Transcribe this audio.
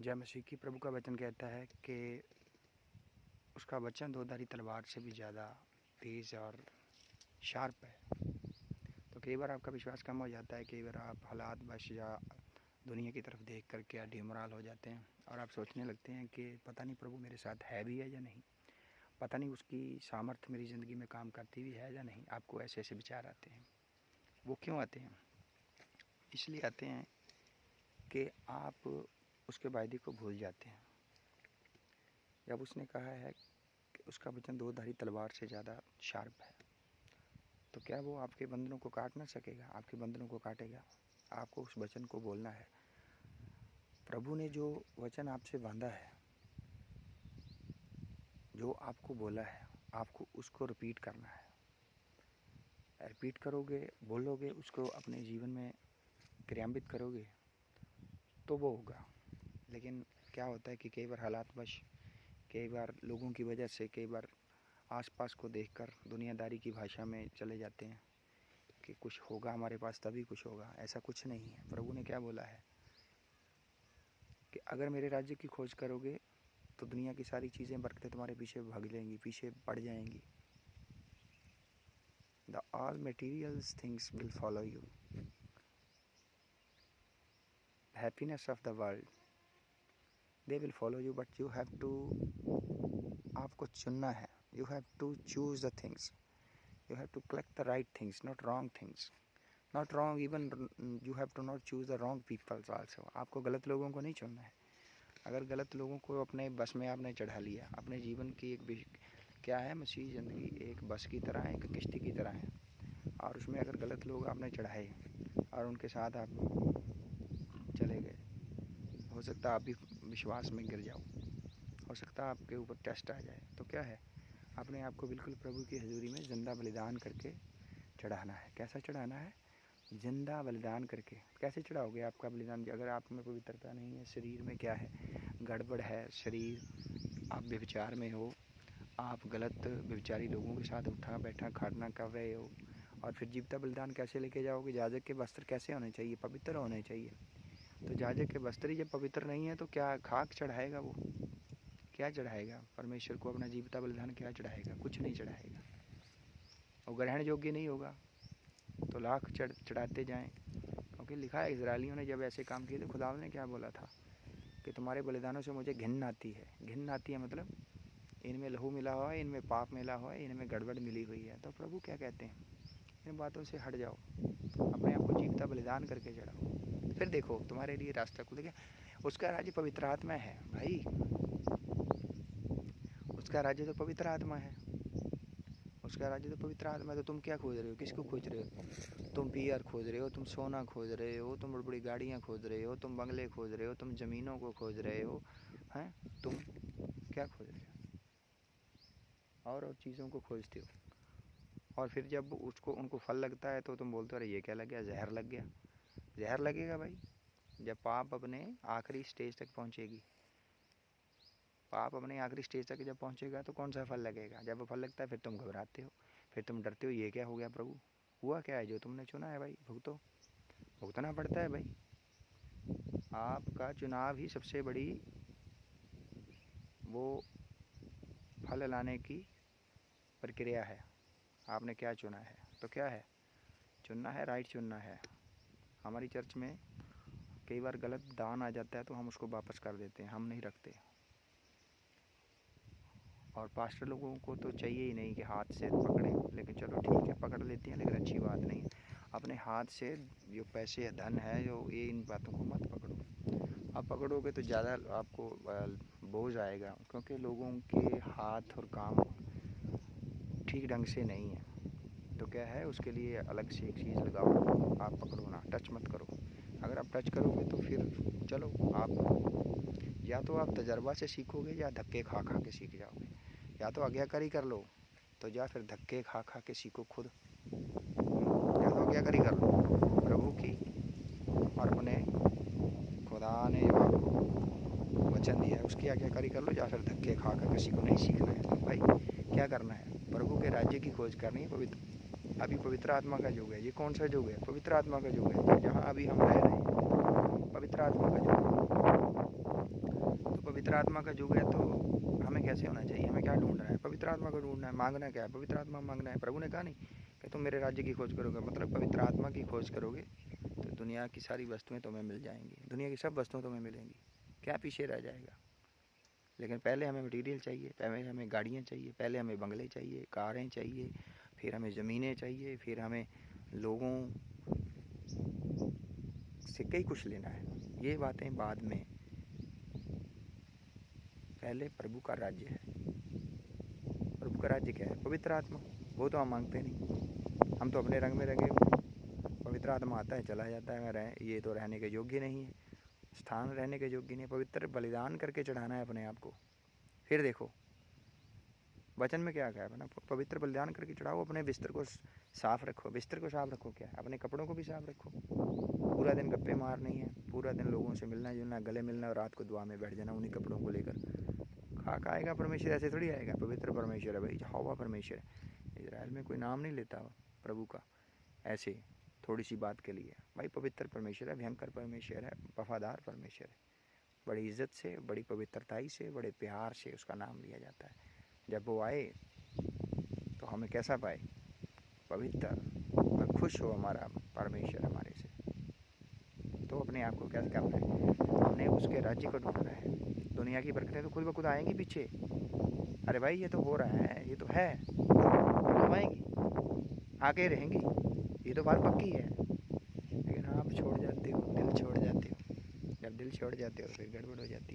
जय मसीह की। प्रभु का वचन कहता है कि उसका वचन दो-धारी तलवार से भी ज़्यादा तेज़ और शार्प है। तो कई बार आपका विश्वास कम हो जाता है, कई बार आप हालात वश या दुनिया की तरफ देख कर के डिमोराल हो जाते हैं और आप सोचने लगते हैं कि पता नहीं प्रभु मेरे साथ है भी है या नहीं, पता नहीं उसकी सामर्थ्य मेरी ज़िंदगी में काम करती भी है या नहीं। आपको ऐसे ऐसे विचार आते हैं। वो क्यों आते हैं? इसलिए आते हैं कि आप उसके वायदे को भूल जाते हैं। जब उसने कहा है कि उसका वचन दो-धारी तलवार से ज़्यादा शार्प है, तो क्या वो आपके बंधनों को काट ना सकेगा? आपके बंधनों को काटेगा। आपको उस वचन को बोलना है। प्रभु ने जो वचन आपसे बांधा है, जो आपको बोला है, आपको उसको रिपीट करना है। रिपीट करोगे, बोलोगे, उसको अपने जीवन में क्रियान्वित करोगे तो वो होगा। लेकिन क्या होता है कि कई बार हालात वश, कई बार लोगों की वजह से, कई बार आसपास को देखकर दुनियादारी की भाषा में चले जाते हैं कि कुछ होगा हमारे पास तभी कुछ होगा। ऐसा कुछ नहीं है। प्रभु ने क्या बोला है कि अगर मेरे राज्य की खोज करोगे तो दुनिया की सारी चीज़ें, बरकतें तुम्हारे पीछे भाग लेंगी, पीछे पड़ जाएंगी। The all materials things will follow you. Happiness of the world they will follow you, but you have to, आपको चुनना है। You have to choose the things, you have to collect the right things, not wrong things. Not wrong, even you have to not choose the wrong people also. आपको गलत लोगों को नहीं चुनना है। अगर गलत लोगों को अपने बस में आपने चढ़ा लिया, अपने जीवन की एक क्या है, मसीह ज़िंदगी एक बस की तरह है, एक किश्ती की तरह है, और उसमें अगर गलत लोग आपने चढ़ाए और उनके साथ आप चले गए, हो सकता है आप भी विश्वास में गिर जाओ, हो सकता है आपके ऊपर टेस्ट आ जाए। तो क्या है, अपने आप को बिल्कुल प्रभु की हजूरी में जिंदा बलिदान करके चढ़ाना है। कैसा चढ़ाना है? जिंदा बलिदान करके। कैसे चढ़ाओगे आपका बलिदान? अगर आप में पवित्रता नहीं है, शरीर में क्या है, गड़बड़ है, शरीर, आप व्यभिचार में हो, आप गलत व्यभिचारी लोगों के साथ उठा बैठा खाना कर रहे हो, और फिर जीवता बलिदान कैसे लेके जाओगे? याजक के वस्त्र कैसे होने चाहिए? पवित्र होने चाहिए। तो याजक के वस्त्र ही जब पवित्र नहीं है तो क्या खाक चढ़ाएगा? वो क्या चढ़ाएगा परमेश्वर को? अपना जीवता बलिदान क्या चढ़ाएगा? कुछ नहीं चढ़ाएगा। और ग्रहण योग्य नहीं होगा तो लाख चढ़ाते जाएं, क्योंकि लिखा है इजरायलियों ने जब ऐसे काम किए तो खुदा ने क्या बोला था कि तुम्हारे बलिदानों से मुझे घिन आती है। घिन आती है मतलब इनमें लहू मिला हुआ है, इनमें पाप मिला हुआ है, इनमें गड़बड़ मिली हुई है। तो प्रभु क्या कहते हैं, इन बातों से हट जाओ, अपने आप को जीवता बलिदान करके चढ़ाओ, फिर देखो तुम्हारे लिए रास्ता खुलेगा। उसका राज्य पवित्र आत्मा है भाई, उसका राज्य तो पवित्र आत्मा है, उसका राज्य तो पवित्र आत्मा है। तो तुम क्या खोज रहे हो? किसको खोज रहे हो? तुम पीआर खोज रहे हो, तुम सोना खोज रहे हो, तुम बड़ी बड़ी गाड़ियाँ खोज रहे हो, तुम बंगले खोज रहे हो, तुम ज़मीनों को खोज रहे हो, हैं? तुम क्या खोज रहे हो? और चीज़ों को खोजते हो, और फिर जब उसको उनको फल लगता है तो तुम बोलते हो अरे ये क्या लग गया, जहर लग गया। जहर लगेगा भाई जब पाप अपने आखिरी स्टेज तक पहुँचेगी। पाप अपने आखिरी स्टेज तक जब पहुँचेगा तो कौन सा फल लगेगा? जब वो फल लगता है फिर तुम घबराते हो, फिर तुम डरते हो, ये क्या हो गया प्रभु? हुआ क्या है? जो तुमने चुना है भाई भुगतो, भुगतना पड़ता है भाई। आपका चुनाव ही सबसे बड़ी वो फल लाने की प्रक्रिया है। आपने क्या चुना है? तो क्या है चुनना है? राइट चुनना है। हमारी चर्च में कई बार गलत दान आ जाता है तो हम उसको वापस कर देते हैं, हम नहीं रखते। और पास्टर लोगों को तो चाहिए ही नहीं कि हाथ से पकड़ें, लेकिन चलो ठीक है पकड़ लेते हैं, लेकिन अच्छी बात नहीं है। अपने हाथ से जो पैसे या धन है, जो ये, इन बातों को मत पकड़ो। आप पकड़ोगे तो ज़्यादा आपको बोझ आएगा, क्योंकि लोगों के हाथ और काम ठीक ढंग से नहीं है। तो क्या है, उसके लिए अलग से एक चीज़ लगाओ, आप पकड़ो ना, टच मत करो। अगर आप टच करोगे तो फिर चलो, आप या तो आप तजर्बा से सीखोगे या धक्के खा खा के सीख जाओगे। या तो आज्ञाकारी कर लो तो या फिर धक्के खा खा के सीखो खुद। या तो आज्ञाकारी कर लो प्रभु की, और अपने खुदा ने जो आपको वचन दिया है उसकी आज्ञाकारी कर लो, या फिर धक्के खा खा के सीखो। नहीं सीखना है तो भाई क्या करना है? प्रभु के राज्य की खोज करनी है। अभी पवित्र आत्मा का युग है। ये कौन सा युग है? पवित्र आत्मा का युग है। जहाँ अभी हम रह रहे हैं पवित्र आत्मा का युग। पवित्र आत्मा का युग है, तो हमें कैसे होना चाहिए? हमें क्या ढूंढना है? पवित्र आत्मा को ढूंढना है। मांगना क्या है? पवित्र आत्मा मांगना है। प्रभु ने कहा नहीं कि तुम मेरे राज्य की खोज करोगे, मतलब पवित्र आत्मा की खोज करोगे तो दुनिया की सारी वस्तुएं तुम्हें मिल जाएंगी, दुनिया की सब वस्तुएं तुम्हें मिलेंगी, क्या पीछे रह जाएगा? लेकिन पहले हमें मटीरियल चाहिए, पहले हमें गाड़ियाँ चाहिए, पहले हमें बंगले चाहिए, कारें चाहिए, फिर हमें ज़मीनें चाहिए, फिर हमें लोगों से कई कुछ लेना है। ये बातें बाद में, पहले प्रभु का राज्य है। प्रभु का राज्य क्या है? पवित्र आत्मा। वो तो हम मांगते नहीं, हम तो अपने रंग में रंगे हुए। पवित्र आत्मा आता है चला जाता है, ये तो रहने के योग्य नहीं है, स्थान रहने के योग्य नहीं है। पवित्र बलिदान करके चढ़ाना है अपने आप को। फिर देखो वचन में क्या कहा है? अपना पवित्र बलिदान करके चढ़ाओ, अपने बिस्तर को साफ रखो। बिस्तर को साफ रखो क्या? अपने कपड़ों को भी साफ रखो। पूरा दिन गप्पे मारनी है, पूरा दिन लोगों से मिलना जुलना, गले मिलना, और रात को दुआ में बैठ जाना उन्हीं कपड़ों को लेकर। खाक आएगा परमेश्वर? ऐसे थोड़ी आएगा। पवित्र परमेश्वर है भाई, यहोवा परमेश्वर है। इजराइल में कोई नाम नहीं लेता प्रभु का ऐसे थोड़ी सी बात के लिए। भाई पवित्र परमेश्वर है, भयंकर परमेश्वर है, वफादार परमेश्वर है। बड़ी इज्जत से, बड़ी पवित्रताई से, बड़े प्यार से उसका नाम लिया जाता है। जब वो आए तो हमें कैसा पाए? पवित्र और खुश हो हमारा परमेश्वर हमारे से। तो अपने आप को क्या करना है? हमने उसके राज्य को ढूंढना है। दुनिया की बरकतें तो खुद ब खुद आएंगी पीछे। अरे भाई ये तो हो रहा है, ये तो है, कब आएंगी? आके रहेंगी, ये तो बात पक्की है। लेकिन आप छोड़ जाते हो, दिल छोड़ जाते हो। जब दिल छोड़ जाते हो फिर गड़बड़ हो जाती है।